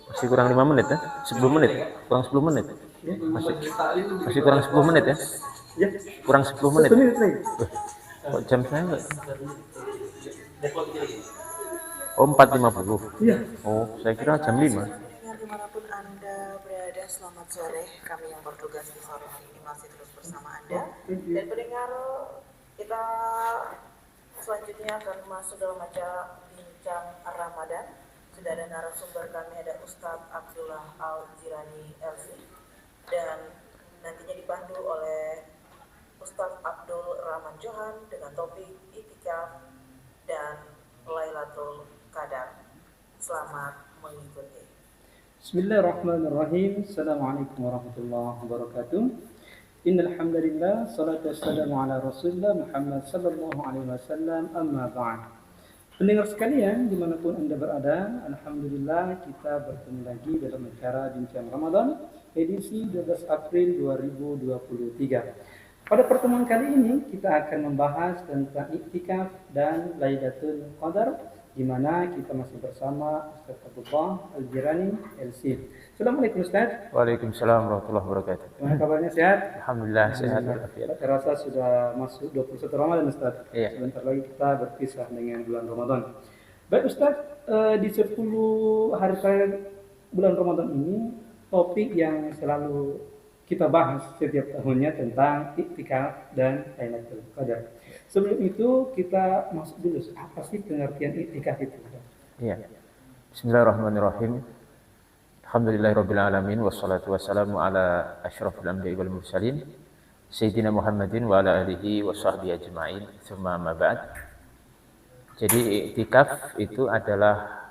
Masih kurang 5 menit ya? 10 menit? Kurang 10 menit? Masih kurang 10 menit ya? Kurang 10 menit? Kok jam saya enggak? Oh, 4.50. Oh, saya kira jam 5. Pendengar dimanapun Anda berada, selamat sore. Kami yang bertugas di sore hari ini masih terus bersama Anda. Dan pendengar, kita selanjutnya akan masuk dalam acara Bincang Ramadan. Sudah ada narasumber kami, ada Ustadz Abdullah Al-Jirani LC, dan nantinya dipandu oleh Ustadz Abdul Rahman Johan dengan topik Itikaf dan Lailatul Qadar. Selamat mengikuti. Bismillahirrahmanirrahim. Assalamualaikum warahmatullahi wabarakatuh. Innal hamdalillah, salatu wassalamu ala Rasulillah Muhammad sallallahu alaihi wasallam, amma ba'd. Pendengar sekalian dimanapun Anda berada, alhamdulillah kita bertemu lagi dalam acara Bincang Ramadan edisi 12 April 2023. Pada pertemuan kali ini kita akan membahas tentang iktikaf dan Lailatul Qadar, di mana kita masih bersama Ustaz Abdullah Al-Jirani LC. Assalamualaikum Ustaz. Waalaikumsalam warahmatullahi wabarakatuh. Gimana kabarnya, sehat? Alhamdulillah sehat walafiat. Saya rasa sudah masuk 21 Ramadan Ustaz. Iya. Sebentar lagi kita berpisah dengan bulan Ramadan. Baik Ustaz, di 10 hari terakhir bulan Ramadan ini, topik yang selalu kita bahas setiap tahunnya tentang iktikaf dan Lailatul Qadar. Sebelum itu kita masuk dulu, apa sih pengertian iktikaf itu? Iya. Bismillahirrahmanirrahim. Alhamdulillahirabbil alamin wassalatu wassalamu ala asyrafil anbiya'i wal mursalin sayyidina Muhammadin wa ala alihi washabbihi ajmain. Tsumma ma ba'd. Jadi iktikaf itu adalah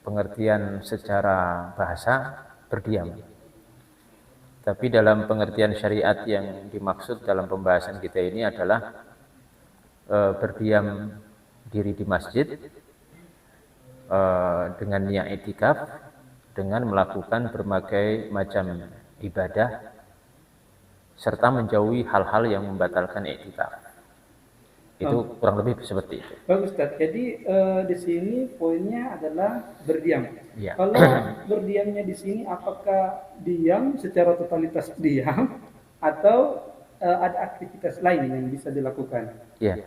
pengertian secara bahasa berdiam. Tapi dalam pengertian syariat yang dimaksud dalam pembahasan kita ini adalah berdiam diri di masjid dengan niat iktikaf, dengan melakukan berbagai macam ibadah serta menjauhi hal-hal yang membatalkan iktikaf. Itu kurang lebih seperti itu. Bagus Ustaz. Jadi di sini poinnya adalah berdiam. Ya. Kalau berdiamnya di sini apakah diam secara totalitas diam atau ada aktivitas lain yang bisa dilakukan? Ya.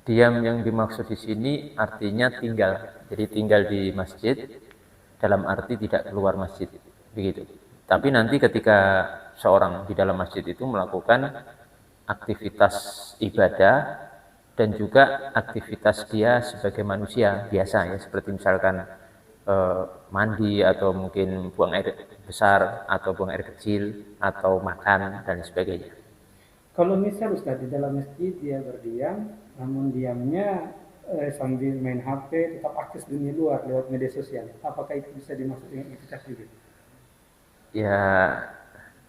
Diam yang dimaksud di sini artinya tinggal. Jadi tinggal di masjid dalam arti tidak keluar masjid, begitu. Tapi nanti ketika seorang di dalam masjid itu melakukan aktivitas ibadah dan juga aktivitas dia sebagai manusia biasa ya, seperti misalkan mandi atau mungkin buang air besar atau buang air kecil atau makan dan sebagainya. Kalau misal Ustaz di dalam masjid dia berdiam, namun diamnya sambil main HP, tetap akses dunia luar lewat media sosial, apakah itu bisa dimaksud dengan iktikaf juga? Ya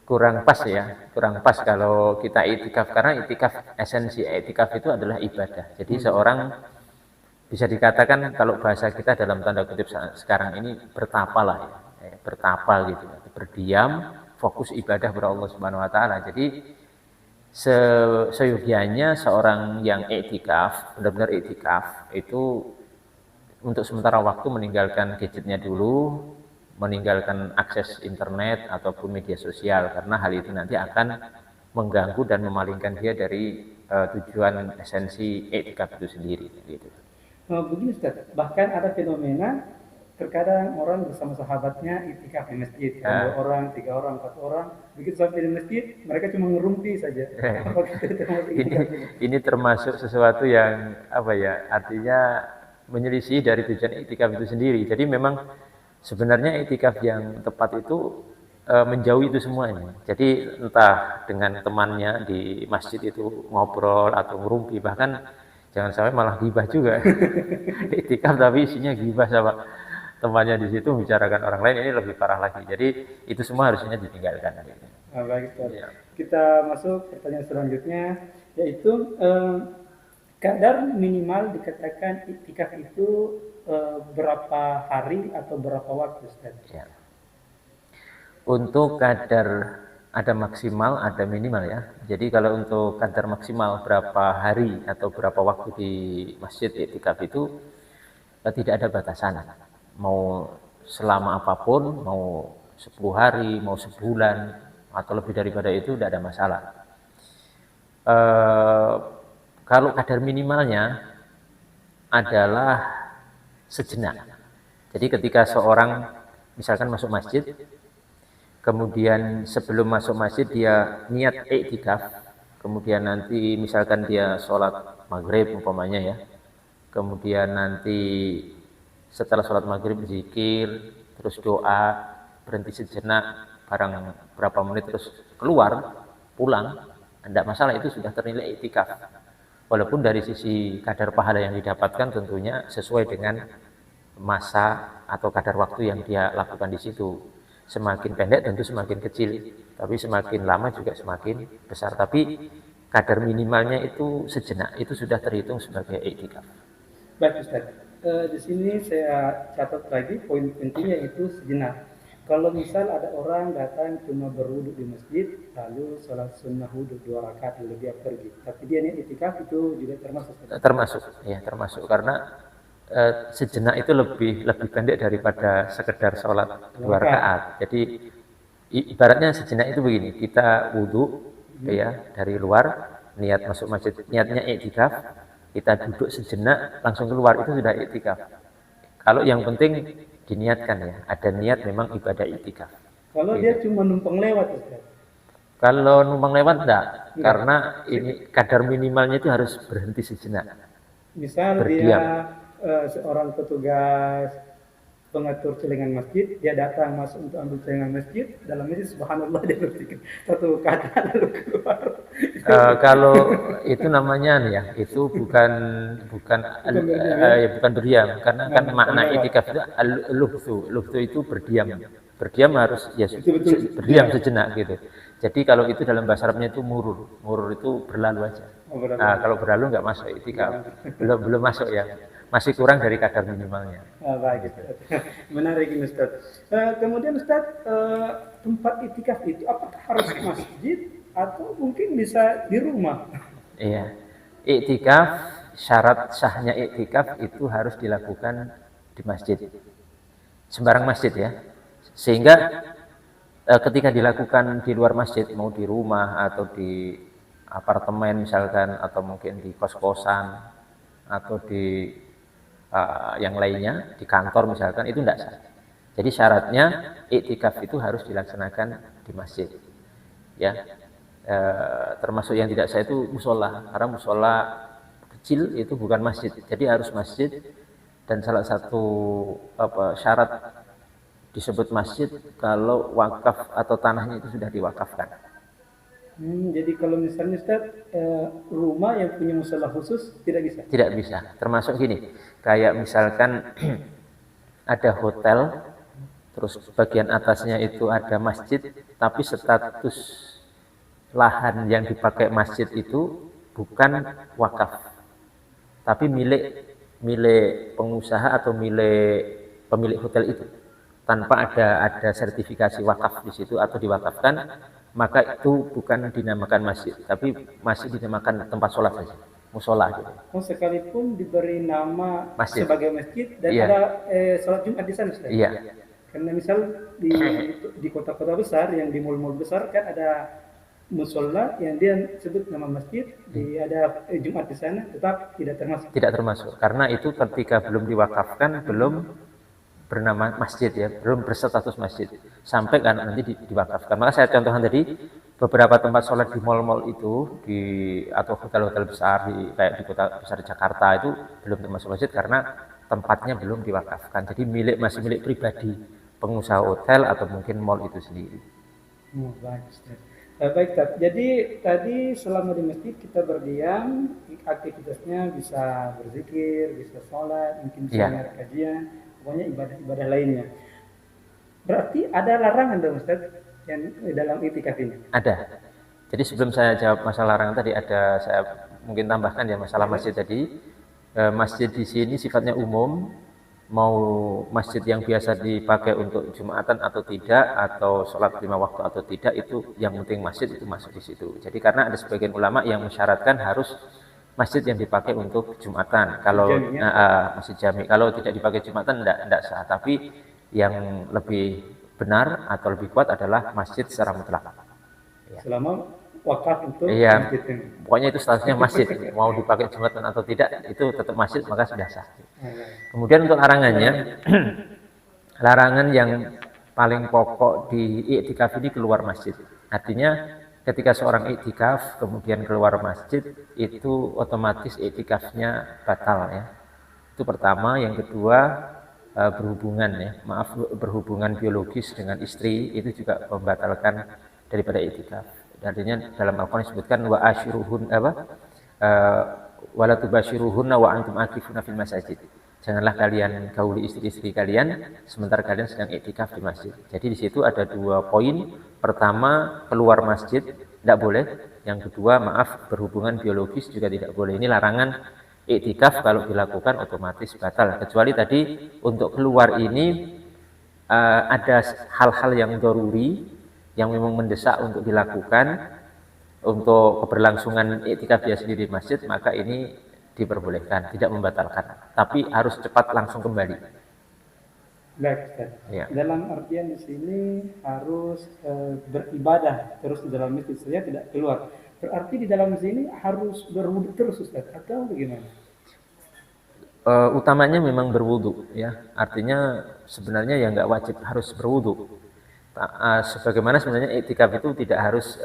kurang pas ya, kurang pas kalau kita iktikaf, karena iktikaf, esensi iktikaf itu adalah ibadah. Jadi seorang bisa dikatakan kalau bahasa kita dalam tanda kutip sekarang ini bertapa lah ya, bertapa gitu, berdiam, fokus ibadah kepada Allah Subhanahu Wa Taala. Jadi seyogianya seorang yang iktikaf, benar-benar iktikaf itu untuk sementara waktu meninggalkan gadgetnya dulu, meninggalkan akses internet ataupun media sosial, karena hal itu nanti akan mengganggu dan memalingkan dia dari tujuan esensi iktikaf itu sendiri gitu. Begini Ustaz, bahkan ada fenomena terkadang orang bersama sahabatnya iktikaf di masjid, 2 orang, 3 orang, 4 orang, begitu sampai di masjid mereka cuma ngerumpi saja. Ini termasuk sesuatu yang apa ya, artinya menyelisih dari tujuan iktikaf itu sendiri. Jadi memang sebenarnya iktikaf yang tepat itu menjauhi itu semuanya. Jadi entah dengan temannya di masjid itu ngobrol atau ngerumpi, bahkan jangan sampai malah gibah juga. Iktikaf tapi isinya gibah sama temannya di situ, bicarakan orang lain, ini lebih parah lagi. Jadi itu semua harusnya ditinggalkan. Baik, ya. Kita masuk pertanyaan selanjutnya, yaitu kadar minimal dikatakan iktikaf itu berapa hari atau berapa waktu Ustaz? Ya. Untuk kadar ada maksimal, ada minimal ya. Jadi kalau untuk kadar maksimal berapa hari atau berapa waktu di masjid iktikaf itu tidak ada batasan. Mau selama apapun, mau 10 hari, mau sebulan, atau lebih daripada itu tidak ada masalah. Kalau kadar minimalnya adalah sejenak. Jadi ketika seorang misalkan masuk masjid, kemudian sebelum masuk masjid dia niat iktikaf, kemudian nanti misalkan dia sholat maghrib umpamanya ya, kemudian nanti setelah sholat maghrib zikir, terus doa, berhenti sejenak, barang berapa menit terus keluar, pulang, tidak masalah, itu sudah ternilai iktikaf. Walaupun dari sisi kadar pahala yang didapatkan tentunya sesuai dengan masa atau kadar waktu yang dia lakukan di situ. Semakin pendek tentu semakin kecil, tapi semakin lama juga semakin besar. Tapi kadar minimalnya itu sejenak, itu sudah terhitung sebagai iktikaf. Baik Ustaz, di sini saya catat lagi poin pentingnya itu sejenak. Kalau misal ada orang datang cuma berwudhu di masjid, lalu sholat sunnah wudhu 2 rakaat lalu dia pergi, tapi dia niat iktikaf, itu juga termasuk? Termasuk karena sejenak itu lebih pendek daripada sekedar sholat 2 rakaat. Jadi ibaratnya sejenak itu begini, kita wudhu ya dari luar, niat masuk masjid, niatnya iktikaf, kita duduk sejenak langsung keluar, itu sudah iktikaf. Kalau yang penting diniatkan ya, ada niat memang ibadah iktikaf. Kalau dia cuma numpang lewat Ustaz? Kalau numpang lewat enggak, karena ini kadar minimalnya itu harus berhenti sejenak. Misal berdiam. Dia seorang petugas pengatur celengan masjid, dia datang masuk untuk ambil celengan masjid, dalam masjid subhanallah dia berpikir satu kata lalu keluar. Kalau itu namanya nih ya, itu bukan berdiam, karena kan makna iktikaf itu luhtu itu berdiam harus ya berdiam sejenak gitu. Jadi kalau itu dalam bahasa Arabnya itu murur itu berlalu aja. Nah, kalau berlalu nggak masuk iktikaf, belum masuk ya, masih kurang dari kadar minimalnya. Baik, gitu. Menarik ini Ustaz. Kemudian Ustaz, tempat iktikaf itu apakah harus masjid atau mungkin bisa di rumah? Iya, iktikaf, syarat sahnya iktikaf itu harus dilakukan di masjid, sembarang masjid ya, sehingga ketika dilakukan di luar masjid, mau di rumah atau di apartemen misalkan, atau mungkin di kos-kosan atau di yang lainnya, di kantor misalkan, itu tidak sah. Jadi syaratnya iktikaf itu harus dilaksanakan di masjid ya. Termasuk yang tidak sah itu musola, karena musola kecil itu bukan masjid, jadi harus masjid. Dan salah satu syarat disebut masjid kalau wakaf atau tanahnya itu sudah diwakafkan. Jadi kalau misalnya Ustaz, rumah yang punya musola khusus tidak bisa? Tidak bisa. Termasuk gini, kayak misalkan ada hotel, terus bagian atasnya itu ada masjid, tapi status lahan yang dipakai masjid itu bukan wakaf, tapi milik pengusaha atau milik pemilik hotel itu, tanpa ada sertifikasi wakaf di situ atau diwakafkan, maka itu bukan dinamakan masjid, tapi masih dinamakan tempat sholat saja, musola gitu. Sekalipun diberi nama masjid sebagai masjid dan ada sholat Jumat di sana Ustaz? Iya. Karena misal di kota-kota besar, yang di mal-mal besar kan ada musola yang dia sebut nama masjid, ada Jumat di sana, tetap tidak termasuk. Tidak termasuk, karena itu ketika belum diwakafkan, belum bernama masjid ya, belum berstatus masjid, sampai kan nanti diwakafkan. Maka saya contohkan tadi beberapa tempat sholat di mal-mal itu, atau hotel-hotel besar kayak di kota besar Jakarta itu belum termasuk masjid karena tempatnya belum diwakafkan. Jadi masih milik pribadi pengusaha hotel atau mungkin mal itu sendiri. Baik, jadi tadi selama di masjid kita berdiam, aktivitasnya bisa berzikir, bisa sholat, mungkin bisa dengar kajian, pokoknya ibadah-ibadah lainnya. Berarti ada larangan dong Ustaz yang dalam iktikaf ini? Ada. Jadi sebelum saya jawab masalah larangan tadi, saya mungkin tambahkan ya masalah masjid tadi. Masjid di sini sifatnya umum, mau masjid yang biasa dipakai untuk Jumatan atau tidak, atau sholat 5 waktu atau tidak, itu yang penting masjid itu masuk di situ. Jadi karena ada sebagian ulama yang mensyaratkan harus masjid yang dipakai untuk Jumatan. Kalau masjid jami, kalau tidak dipakai Jumatan enggak sah. Tapi yang lebih benar atau lebih kuat adalah masjid secara mutlak. Ya. Selama wakaf untuk Iya, masjid ini. pokoknya itu statusnya masjid. Mau dipakai Jumatan atau tidak, itu tetap masjid, maka sudah sah. Nah, Kemudian untuk larangannya, larangan yang paling pokok di iktikaf ini keluar masjid. Artinya ketika seorang iktikaf kemudian keluar masjid, itu otomatis iktikafnya batal ya. Itu pertama. Yang kedua, berhubungan ya, berhubungan biologis dengan istri itu juga membatalkan daripada iktikaf. Artinya dalam Al-Qur'an disebutkan wa ashiruhun wala tubashiruhunna wa antum akifuna fil masajid. Janganlah kalian gauli istri-istri kalian sementara kalian sedang iktikaf di masjid. Jadi di situ ada 2 poin. Pertama, keluar masjid tidak boleh. Yang kedua, berhubungan biologis juga tidak boleh. Ini larangan iktikaf, kalau dilakukan otomatis batal. Kecuali tadi untuk keluar ini ada hal-hal yang daruri yang memang mendesak untuk dilakukan untuk keberlangsungan iktikaf dia sendiri di masjid, maka ini diperbolehkan, tidak membatalkan, tapi harus cepat langsung kembali. Baik, Ustaz. Ya. Dalam artian di sini harus beribadah terus di dalam masjid saja, tidak keluar. Berarti di dalam sini harus berwudu terus, Ustaz, atau bagaimana? Utamanya memang berwudu ya. Artinya sebenarnya ya nggak wajib harus berwudu. Sebagaimana sebenarnya iktikaf itu tidak harus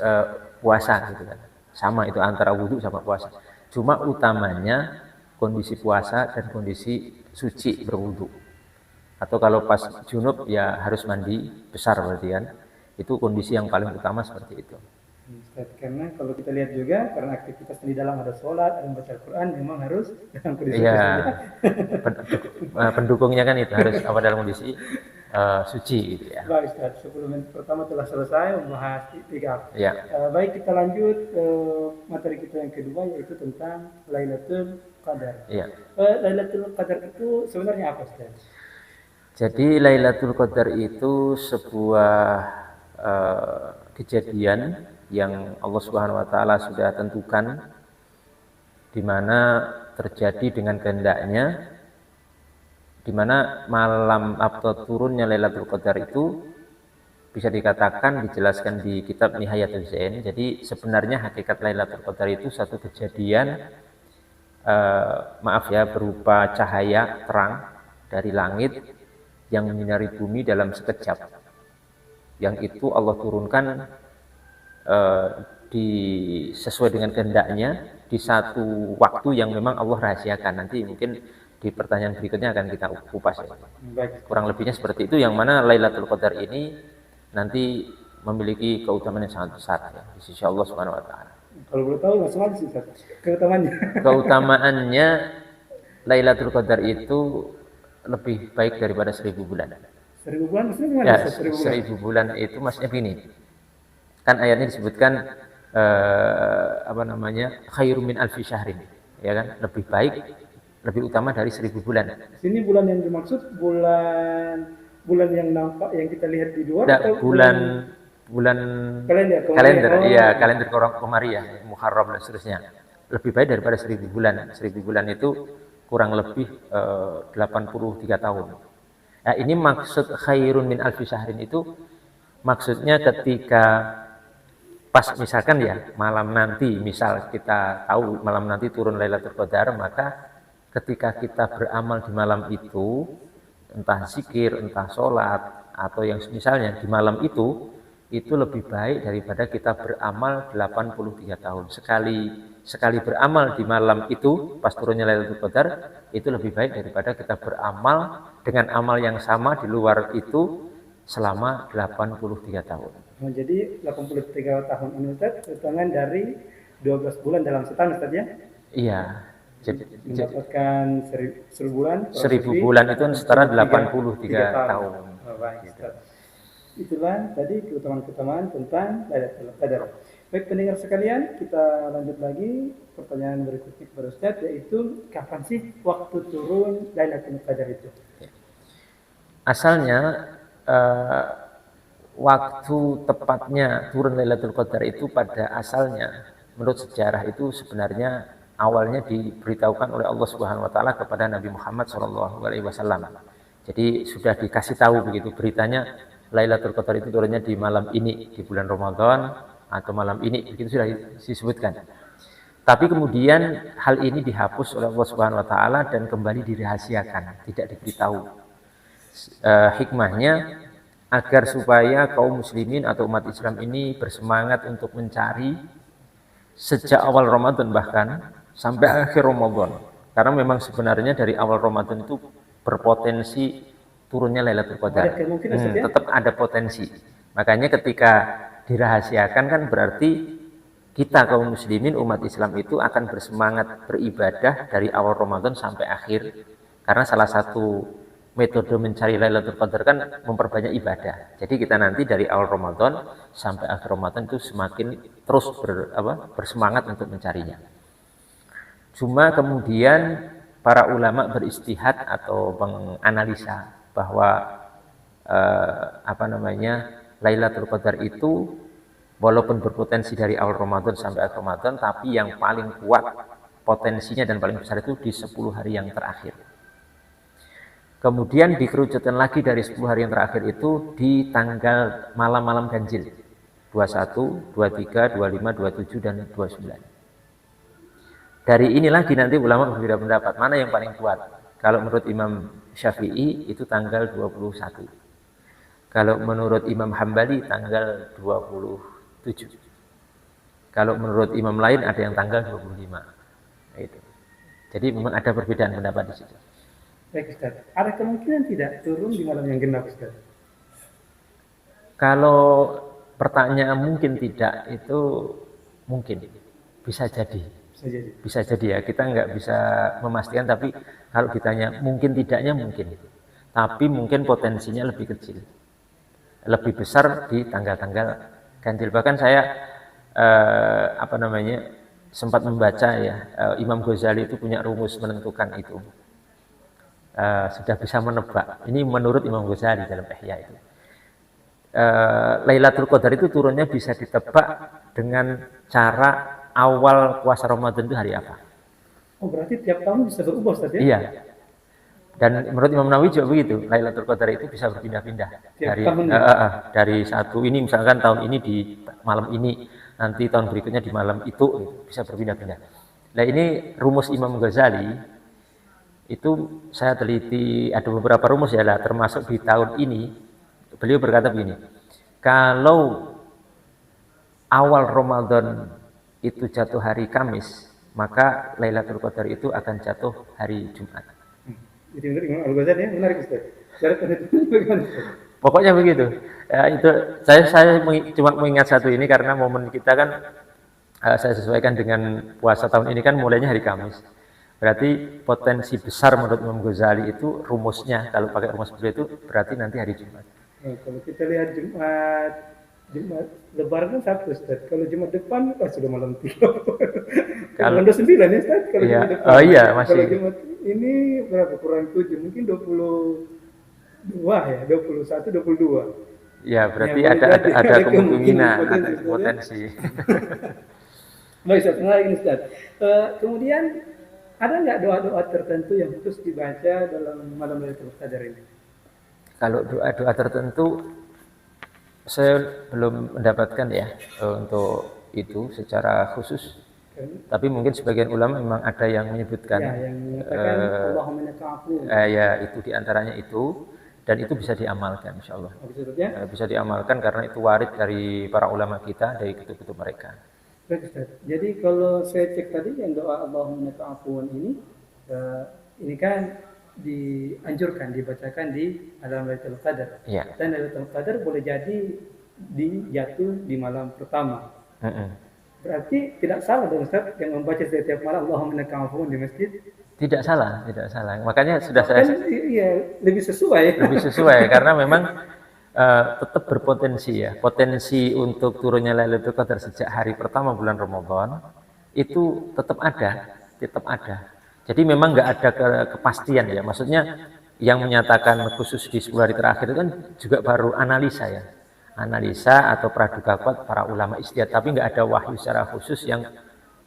puasa gitu kan. Sama itu antara wudu sama puasa. Cuma utamanya kondisi puasa dan kondisi suci berwudu. Atau kalau pas junub ya harus mandi besar berarti kan. Itu kondisi yang paling utama seperti itu. Ustaz, karena kalau kita lihat juga karena aktivitas di dalam ada sholat, ada membaca Al-Quran, memang harus dalam kondisi pendukungnya kan itu harus dalam kondisi suci gitu ya. Baik, Ustaz, sebelum pertama telah selesai membahas iktikaf. Ya. Baik, kita lanjut ke materi kita yang kedua, yaitu tentang Lailatul Qadar. Ya. Lailatul Qadar itu sebenarnya apa, Ustaz? Jadi Lailatul Qadar itu sebuah kejadian yang Allah Subhanahu wa taala sudah tentukan, di mana terjadi dengan kehendaknya, di mana malam atau turunnya Lailatul Qadar itu bisa dikatakan dijelaskan di kitab Nihayatul Zain. Jadi sebenarnya hakikat Lailatul Qadar itu satu kejadian berupa cahaya terang dari langit yang menyinari bumi dalam sekejap. Yang itu Allah turunkan sesuai dengan kehendaknya di satu waktu yang memang Allah rahasiakan. Nanti mungkin di pertanyaan berikutnya akan kita kupas ya. Kurang lebihnya seperti itu, yang mana Lailatul Qadar ini nanti memiliki keutamaan yang sangat besar ya, di sisi Allah Subhanahu wa taala. Kalau boleh tahu langsung aja sih keutamaannya. Keutamaannya Lailatul Qadar itu lebih baik daripada 1000 bulan. 1000 bulan maksudnya gimana? Ya, 1000 bulan itu maksudnya begini. Kan ayatnya disebutkan khairum min alfi syahrin, ya kan, lebih baik, lebih utama dari 1000 bulan. Sini bulan yang dimaksud bulan yang nampak yang kita lihat di luar atau bulan kalender, iya, kalender Komariah, Muharram dan seterusnya. Lebih baik daripada 1000 bulan. 1000 bulan itu kurang lebih 83 tahun. Nah, ini maksud khairun min alfi syahrin itu maksudnya ketika pas misalkan ya malam nanti, misal kita tahu malam nanti turun Lailatul Qadar, maka ketika kita beramal di malam itu, entah zikir, entah sholat, atau yang misalnya di malam itu lebih baik daripada kita beramal 83 tahun. Sekali beramal di malam itu, pas turunnya Lailatul Qadar, itu lebih baik daripada kita beramal dengan amal yang sama di luar itu selama 83 tahun. Nah, jadi 83 tahun ini Ustaz, hitungan dari 12 bulan dalam setahun Ustaz ya? Iya. Mendapatkan 1000 bulan. 1000 bulan itu setara 83 tahun. Oh, baik, Ustaz. Itulah tadi keutamaan-keutamaan tentang Lailatul Qadar. Baik pendengar sekalian, kita lanjut lagi pertanyaan berikutnya kepada Ustaz, yaitu kapan sih waktu turun Lailatul Qadar itu? Asalnya waktu tepatnya turun Lailatul Qadar itu pada asalnya menurut sejarah itu sebenarnya awalnya diberitahukan oleh Allah Subhanahu wa taala kepada Nabi Muhammad SAW. Jadi sudah dikasih tahu begitu beritanya, Lailatul Qadar itu turunnya di malam ini, di bulan Ramadan atau malam ini, begitu sudah disebutkan. Tapi kemudian hal ini dihapus oleh Allah Subhanahu wa taala dan kembali dirahasiakan, tidak diberitahu. Hikmahnya agar supaya kaum muslimin atau umat Islam ini bersemangat untuk mencari sejak awal Ramadan bahkan sampai akhir Ramadan. Karena memang sebenarnya dari awal Ramadan itu berpotensi turunnya Lailatul Qadar. Tetap ada potensi. Makanya ketika dirahasiakan kan berarti kita kaum muslimin umat Islam itu akan bersemangat beribadah dari awal Ramadan sampai akhir. Karena salah satu metode mencari Lailatul Qadar kan memperbanyak ibadah. Jadi kita nanti dari awal Ramadan sampai akhir Ramadan itu semakin terus bersemangat untuk mencarinya. Cuma kemudian para ulama beristihad atau menganalisa bahwa Lailatul Qadar itu walaupun berpotensi dari awal Ramadan sampai akhir Ramadan, tapi yang paling kuat potensinya dan paling besar itu di 10 hari yang terakhir. Kemudian dikerucutkan lagi dari 10 hari yang terakhir itu di tanggal malam-malam ganjil 21, 23, 25, 27, dan 29. Dari ini lagi nanti ulama berbeda pendapat mana yang paling kuat. Kalau menurut Imam Syafi'i itu tanggal 21. Kalau menurut Imam Hambali tanggal 27. Kalau menurut imam lain ada yang tanggal 25. Itu. Jadi memang ada perbedaan pendapat di situ. Baik Ustaz, ada kemungkinan tidak turun di malam yang genap Ustaz? Kalau pertanyaan mungkin tidak, itu mungkin bisa jadi. Bisa jadi ya, kita nggak bisa memastikan, tapi kalau ditanya mungkin tidaknya mungkin. Tapi mungkin potensinya lebih kecil. Lebih besar di tanggal-tanggal ganjil. Bahkan saya sempat membaca ya, Imam Ghazali itu punya rumus menentukan itu. Sudah bisa menebak. Ini menurut Imam Ghazali dalam Ihya itu. Lailatul Qadar itu turunnya bisa ditebak dengan cara awal puasa Ramadan itu hari apa. Oh berarti tiap tahun bisa berubah Ustaz ya? Iya. Dan menurut Imam Nawawi juga begitu. Lailatul Qadar itu bisa berpindah-pindah. Dari satu ini misalkan tahun ini di malam ini, nanti tahun berikutnya di malam itu bisa berpindah-pindah. Nah ini rumus Imam Ghazali. Itu saya teliti, ada beberapa rumus ya lah, termasuk di tahun ini beliau berkata begini, kalau awal Ramadan itu jatuh hari Kamis, maka Lailatul Qadar itu akan jatuh hari Jumat. Jadi menurut Imam Al-Ghazali ya, menarik Ustaz. Pokoknya begitu. Ya, itu saya cuma mengingat satu ini karena momen kita kan saya sesuaikan dengan puasa tahun ini kan mulainya hari Kamis. Berarti potensi besar menurut Imam Ghazali itu rumusnya, kalau pakai rumus beliau itu berarti nanti hari Jumat. Nah, kalau kita lihat Jumat Lebaran kan Sabtu Ustaz. Kalau Jumat depan sudah malam 3. Kalau 9 ya Ustaz. Kalau iya. Jumat depan. Oh iya masih. Kalau Jumat ini berapa kurang 7 mungkin 22 ya, 21, 22. Ya berarti ya, ada kemungkinan, ada potensi. Baik Ustaz, menarik Ustaz. Kemudian ada nggak doa-doa tertentu yang khusus dibaca dalam malam Lailatul Qadar ini? Kalau doa-doa tertentu saya belum mendapatkan ya untuk itu secara khusus. Tapi mungkin sebagian ulama memang ada yang menyebutkan ya, yang mengatakan Allahumma innaka afuwwun. Ya itu diantaranya itu, dan itu bisa diamalkan insya Allah. Bisa diamalkan karena itu warid dari para ulama kita, dari kutub-kutub mereka. Baik Ustaz. Jadi kalau saya cek tadi yang doa Allahumma innaka afuwwun ini kan dianjurkan dibacakan di malam Lailatul Qadar. Ya. Dan Lailatul Qadar boleh jadi jatuh di malam pertama. Berarti tidak salah dong Ustaz yang membaca setiap malam Allahumma innaka afuwwun di masjid? Tidak salah. Makanya sudah saya iya, lebih sesuai karena memang tetap berpotensi ya. Potensi untuk turunnya Lailatul Qadar sejak hari pertama bulan Ramadan itu tetap ada. Jadi memang nggak ada kepastian ya. Maksudnya yang menyatakan khusus di 10 hari terakhir itu kan juga baru analisa ya. Analisa atau praduga kuat para ulama istihad, tapi nggak ada wahyu secara khusus yang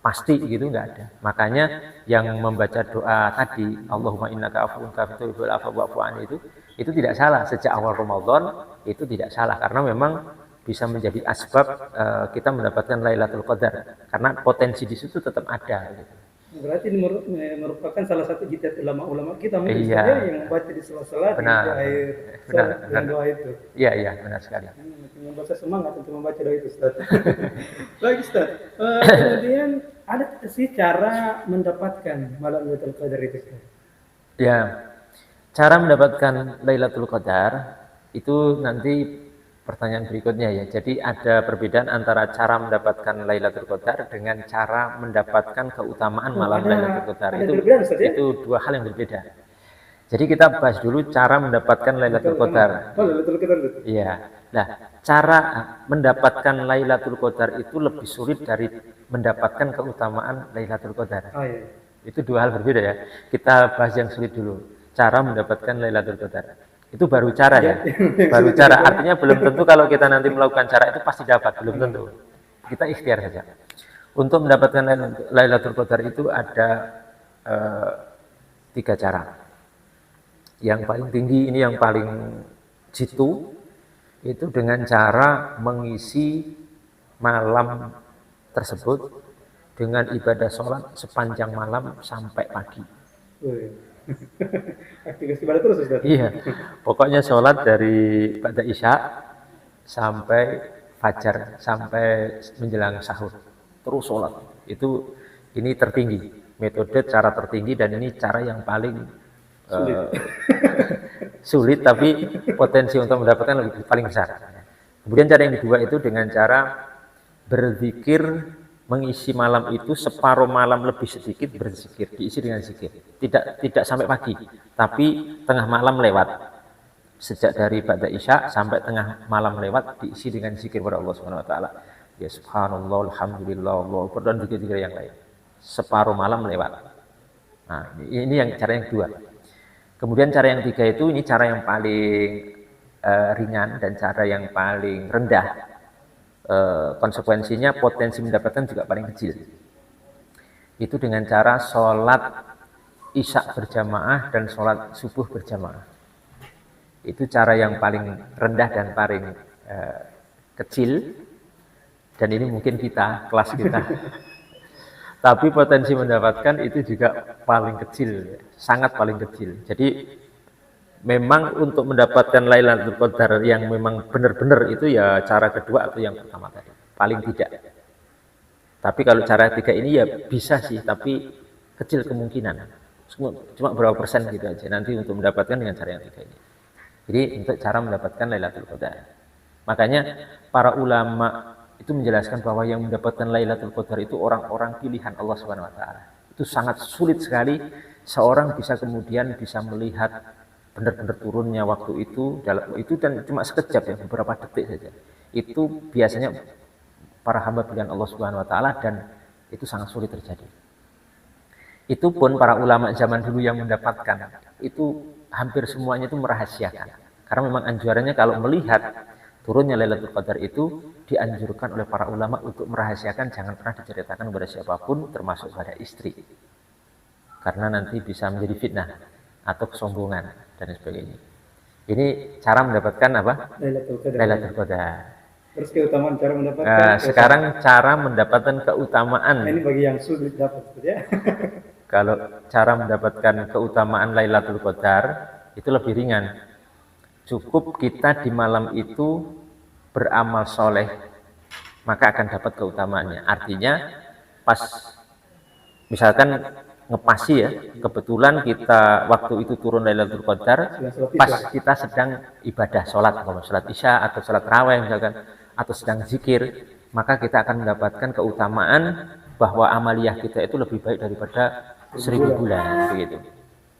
pasti gitu nggak ada. Makanya yang membaca doa tadi, Allahumma innaka afuwwun tuhibbul afwa fa'fu anni itu tidak salah sejak awal Ramadan, itu tidak salah karena memang bisa menjadi asbab kita mendapatkan Lailatul Qadar karena potensi di situ tetap ada gitu. Berarti ini merupakan salah satu ijtihad ulama-ulama kita mungkin Iya. saja yang membaca di sela-sela di Benar. akhir Benar, salat dengan benar. doa itu. Iya, benar sekali. Membaca semangat untuk membaca doa itu, Ustaz. Baik, Ustaz. Kemudian ada sih cara mendapatkan malam Lailatul Qadar itu, Ustaz? Ya, cara mendapatkan Lailatul Qadar itu nanti pertanyaan berikutnya ya. Jadi ada perbedaan antara cara mendapatkan Lailatul Qadar dengan cara mendapatkan keutamaan malam Lailatul Qadar. Itu dua hal yang berbeda. Jadi kita bahas dulu cara mendapatkan Lailatul Qadar. Oh, Lailatul Qadar. Iya. Nah, cara mendapatkan Lailatul Qadar itu lebih sulit dari mendapatkan keutamaan Lailatul Qadar. Oh, iya. Itu dua hal berbeda ya. Kita bahas yang sulit dulu. Cara mendapatkan Lailatul Qadar. Itu baru cara ya. Baru cara. Artinya belum tentu kalau kita nanti melakukan cara itu pasti dapat. Belum tentu. Kita ikhtiar saja. Untuk mendapatkan Lailatul Qadar itu ada 3 cara. Yang paling tinggi ini yang paling jitu itu dengan cara mengisi malam tersebut dengan ibadah sholat sepanjang malam sampai pagi. Aktivitas ibadah terus, Ustaz? Iya, pokoknya sholat dari ba'da isya sampai fajar, sampai menjelang sahur. Terus sholat. Ini tertinggi, metode cara tertinggi dan ini cara yang paling sulit tapi potensi untuk mendapatkan paling besar. Kemudian cara yang kedua itu dengan cara berzikir, mengisi malam itu separuh malam lebih sedikit berzikir, diisi dengan zikir. Tidak sampai pagi, tapi tengah malam lewat. Sejak dari ba'da isya sampai tengah malam lewat diisi dengan zikir kepada Allah Subhanahu wa taala. Ya subhanallah, alhamdulillah, Allahu akbar dan zikir-zikir yang lain. Separuh malam lewat. Nah, ini yang cara yang kedua. Kemudian cara yang ketiga itu ini cara yang paling ringan dan cara yang paling rendah. Konsekuensinya potensi mendapatkan juga paling kecil. Itu dengan cara sholat isya berjamaah dan sholat subuh berjamaah. Itu cara yang paling rendah dan paling kecil. Dan ini mungkin kelas kita. Tapi potensi mendapatkan itu juga paling kecil, sangat paling kecil. Jadi memang untuk mendapatkan Lailatul Qadar yang memang benar-benar itu ya cara kedua atau yang pertama tadi, paling tidak. Tapi kalau cara ketiga ini ya bisa sih, tapi kecil kemungkinan. Cuma berapa persen gitu aja nanti untuk mendapatkan dengan cara yang ketiga ini. Jadi untuk cara mendapatkan Lailatul Qadar. Makanya para ulama itu menjelaskan bahwa yang mendapatkan Lailatul Qadar itu orang-orang pilihan Allah Subhanahu wa taala. Itu sangat sulit sekali seorang bisa kemudian bisa melihat benar-benar turunnya waktu itu dan cuma sekejap ya, beberapa detik saja. Itu biasanya para hamba pilihan Allah Subhanahu wa taala dan itu sangat sulit terjadi. Itu pun para ulama zaman dulu yang mendapatkan itu hampir semuanya itu merahasiakan. Karena memang anjurannya kalau melihat turunnya Lailatul Qadar itu dianjurkan oleh para ulama untuk merahasiakan, jangan pernah diceritakan kepada siapapun termasuk pada istri. Karena nanti bisa menjadi fitnah atau kesombongan dan sebagainya. Ini cara mendapatkan apa? Lailatul Qadar. Terus keutamaan cara mendapatkan. Sekarang cara mendapatkan keutamaan. Ini bagi yang sulit dapat ya. Kalau cara mendapatkan keutamaan Lailatul Qadar itu lebih ringan. Cukup kita di malam itu beramal soleh, maka akan dapat keutamaannya. Artinya pas misalkan ngepasi ya, kebetulan kita waktu itu turun Lailatul Qadar, pas kita sedang ibadah sholat, sholat isya atau sholat raweh misalkan, atau sedang zikir, maka kita akan mendapatkan keutamaan bahwa amaliyah kita itu lebih baik daripada 1000 bulan, begitu.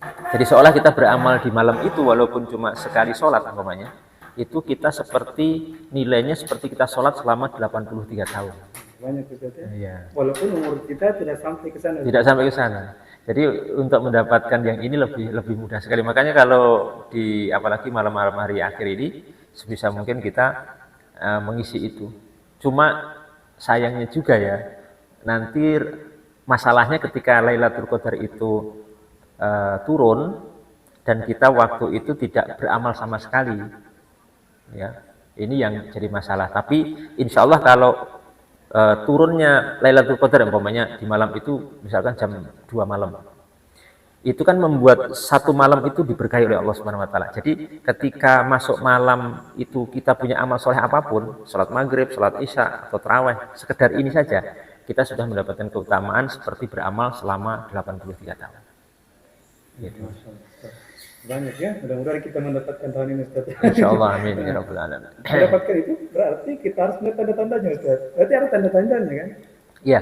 Jadi seolah kita beramal di malam itu walaupun cuma sekali sholat umpamanya, itu kita seperti nilainya seperti kita sholat selama 83 tahun. Banyak Ustaz ya. Iya. Walaupun umur kita tidak sampai ke sana. Tidak sampai ke sana. Jadi untuk mendapatkan yang ini lebih mudah sekali. Makanya kalau apalagi malam-malam hari akhir ini sebisa mungkin kita mengisi itu. Cuma sayangnya juga ya, nanti Masalahnya ketika Lailatul Qadar itu turun dan kita waktu itu tidak beramal sama sekali, ya ini yang jadi masalah. Tapi insya Allah kalau turunnya Lailatul Qadar umpamanya di malam itu misalkan jam 2 malam, itu kan membuat satu malam itu diberkahi oleh Allah Subhanahu wa taala. Jadi ketika masuk malam itu kita punya amal soleh apapun, sholat maghrib, sholat isya atau tarawih, sekedar ini saja kita sudah mendapatkan keutamaan seperti beramal selama 83 tahun. Gitu. Banyak ya, mudah-mudahan kita mendapatkan tahun ini Ustaz. Insya Allah, amin ya rabbal alamin. Mendapatkan itu berarti kita harus melihat tanda-tandanya Ustaz. Berarti ada tanda-tandanya kan? Iya.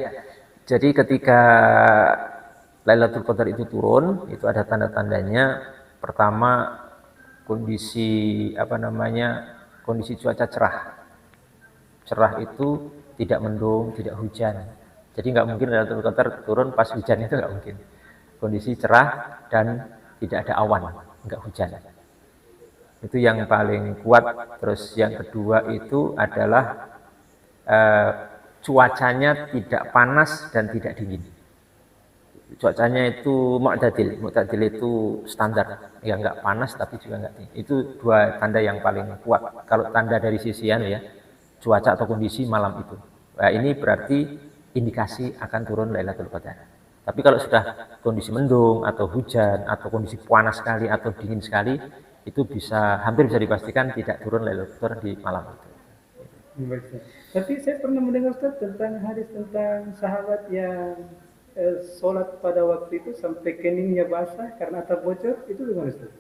Jadi ketika Lailatul Qadar itu turun, itu ada tanda-tandanya. Pertama, kondisi kondisi cuaca cerah. Cerah itu tidak mendung, tidak hujan. Jadi nggak mungkin Lailatul Qadar turun pas hujan, itu nggak mungkin. Kondisi cerah dan tidak ada awan, nggak hujan. Itu yang paling kuat. Terus yang kedua itu adalah cuacanya tidak panas dan tidak dingin. Cuacanya itu mu'tadil itu standar, ya nggak panas tapi juga nggak dingin. Itu dua tanda yang paling kuat. Kalau tanda dari sisi cuaca atau kondisi malam itu. Nah, ini berarti indikasi akan turun Lailatul Qadar. Tapi kalau sudah kondisi mendung atau hujan atau kondisi panas sekali atau dingin sekali, itu hampir bisa dipastikan tidak turun Lailatul Qadar di malam itu. Tapi saya pernah mendengar Ustaz tentang hadis tentang sahabat yang sholat pada waktu itu sampai keningnya basah karena atap bocor, itu gimana Ustaz?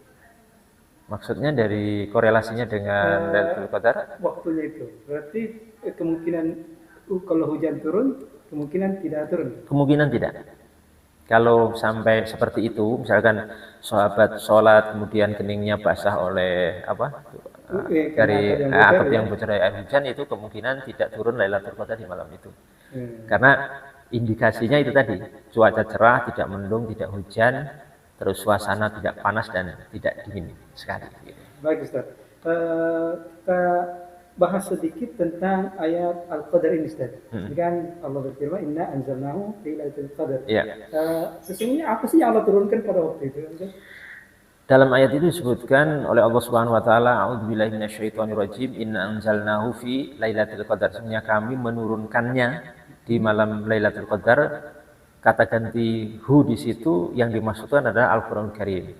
Maksudnya dari korelasinya dengan Lailatul Qadar? Waktunya itu, berarti kemungkinan kalau hujan turun, kemungkinan tidak turun? Kemungkinan tidak. Kalau sampai seperti itu, misalkan sahabat sholat kemudian keningnya basah oleh dari atap yang bocor dari air hujan, itu kemungkinan tidak turun Lailatul Qadar di malam itu. Karena indikasinya itu tadi, cuaca cerah, tidak mendung, tidak hujan, terus suasana tidak panas dan tidak dingin sekali. Baik Ustaz, kita bahas sedikit tentang ayat Al-Qadar ini Ustaz. Kan Allah berfirman, Inna anzalnahu fi lailatul qadar. Sesungguhnya apa sih yang Allah turunkan pada waktu itu Ustaz? Dalam ayat itu disebutkan oleh Allah Subhanahu wa taala, a'udzubillahi minasyaitonirrajim, inna anzalnahu fi lailatul qadar. Sesungguhnya kami menurunkannya di malam Lailatul Qadar. Kata ganti hu di situ yang dimaksudkan adalah Al-Qur'anul Karim.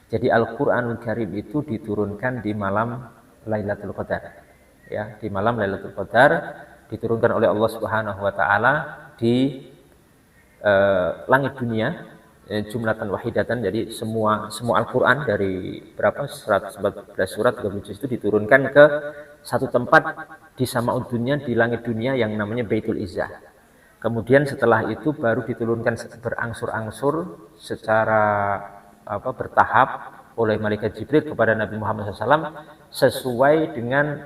Jadi Al-Qur'anul Karim itu diturunkan di malam Lailatul Qadar. Ya, di malam Lailatul Qadar diturunkan oleh Allah Subhanahu wa taala di langit dunia, jumlatan wahidatan. Jadi semua Al-Qur'an dari 114 surat 37 itu diturunkan ke satu tempat di Sama'ud Dunya, di langit dunia yang namanya Baitul Izzah. Kemudian setelah itu baru diturunkan berangsur-angsur secara bertahap oleh malaikat Jibril kepada Nabi Muhammad SAW sesuai dengan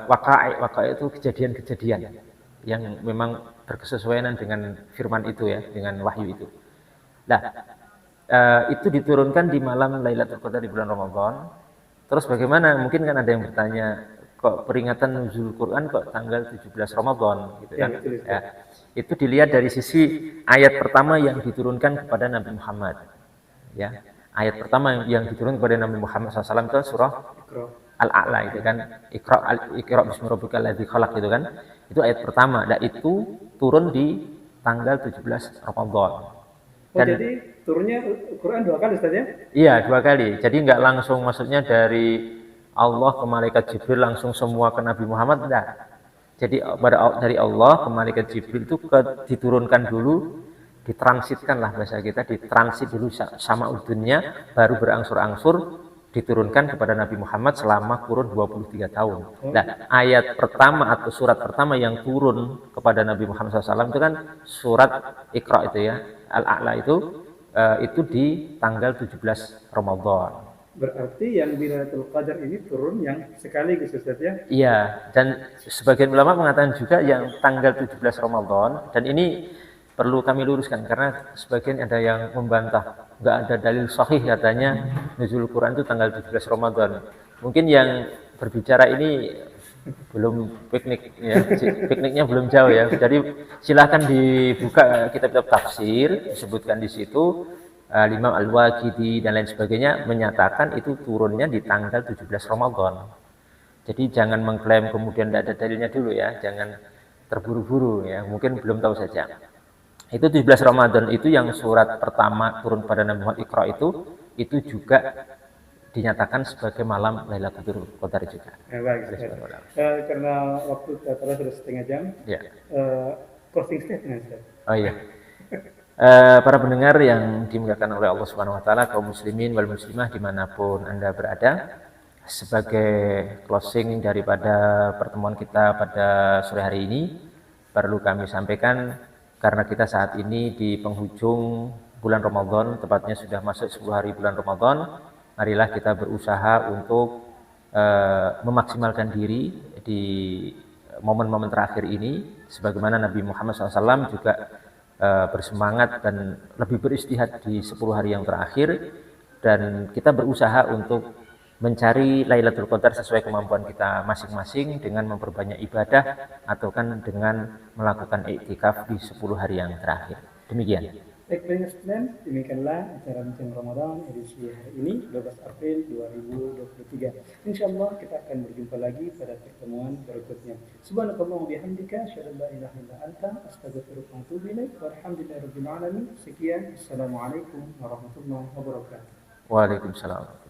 waqa'i itu kejadian-kejadian yang memang berkesesuaian dengan firman itu ya, dengan wahyu itu. Nah, itu diturunkan di malam Lailatul Qadar di bulan Ramadan. Terus bagaimana? Mungkin kan ada yang bertanya, kok peringatan nuzul Quran kok tanggal 17 Ramadan gitu kan? Ya, itu dilihat dari sisi ayat pertama yang diturunkan kepada Nabi Muhammad. Ya, ayat pertama yang diturunkan kepada Nabi Muhammad SAW itu surah Al-A'la itu kan, Iqra bismi rabbikal ladzi khalaq itu kan. Itu ayat pertama. Dan itu turun di tanggal 17 Ramadan. Jadi turunnya Quran 2 kali Ustaz ya? Iya, 2 kali. Jadi nggak langsung, maksudnya dari Allah ke malaikat Jibril langsung semua ke Nabi Muhammad, enggak. Jadi dari Allah ke malaikat Jibril itu diturunkan dulu, ditransitkan lah bahasa kita, ditransit dulu sama dunia, baru berangsur-angsur diturunkan kepada Nabi Muhammad selama kurun 23 tahun. Nah, ayat pertama atau surat pertama yang turun kepada Nabi Muhammad SAW itu kan surat Iqra itu ya, Al-A'la itu di tanggal 17 Ramadan. Berarti yang di Lailatul Qadar ini turun yang sekaligus Ustaz ya? Iya, dan sebagian ulama mengatakan juga yang tanggal 17 Ramadan, dan ini perlu kami luruskan karena sebagian ada yang membantah, nggak ada dalil sahih katanya nuzul Quran itu tanggal 17 Ramadan. Mungkin yang berbicara ini belum piknik ya, pikniknya belum jauh ya. Jadi silahkan dibuka kitab-kitab tafsir, disebutkan di situ Imam Al-Waqidi dan lain sebagainya menyatakan itu turunnya di tanggal 17 Ramadan. Jadi jangan mengklaim kemudian tidak ada dalilnya dulu ya, jangan terburu-buru ya, mungkin belum tahu saja. Itu 17 Ramadan itu yang surat pertama turun pada Nabi Muhammad Iqra itu juga dinyatakan sebagai malam Lailatul Qadar juga. Baik. Karena waktu teater sudah setengah jam. Ya. Closing statement, Ustaz. Oh iya. Para pendengar yang dimuliakan oleh Allah Subhanahu wa taala, kaum muslimin wal muslimah dimanapun Anda berada, sebagai closing daripada pertemuan kita pada sore hari ini, perlu kami sampaikan karena kita saat ini di penghujung bulan Ramadan, tepatnya sudah masuk 10 hari bulan Ramadan, marilah kita berusaha untuk memaksimalkan diri di momen-momen terakhir ini, sebagaimana Nabi Muhammad SAW juga bersemangat dan lebih beristihad di 10 hari yang terakhir, dan kita berusaha untuk mencari Lailatul Qadar sesuai kemampuan kita masing-masing dengan memperbanyak ibadah atau kan dengan melakukan iktikaf di 10 hari yang terakhir. Demikian. Baik, pendengar sekalian, demikianlah acara Bincang Ramadan edisi hari ini 12 April 2023. Insyaallah kita akan berjumpa lagi pada pertemuan berikutnya. Subhanallahi wa bihamdika, asyhadu an la ilaha illa anta, astaghfiruka wa atubu ilaik. Walhamdulillahirabbil alamin. Sekian, assalamualaikum warahmatullahi wabarakatuh. Waalaikumsalam.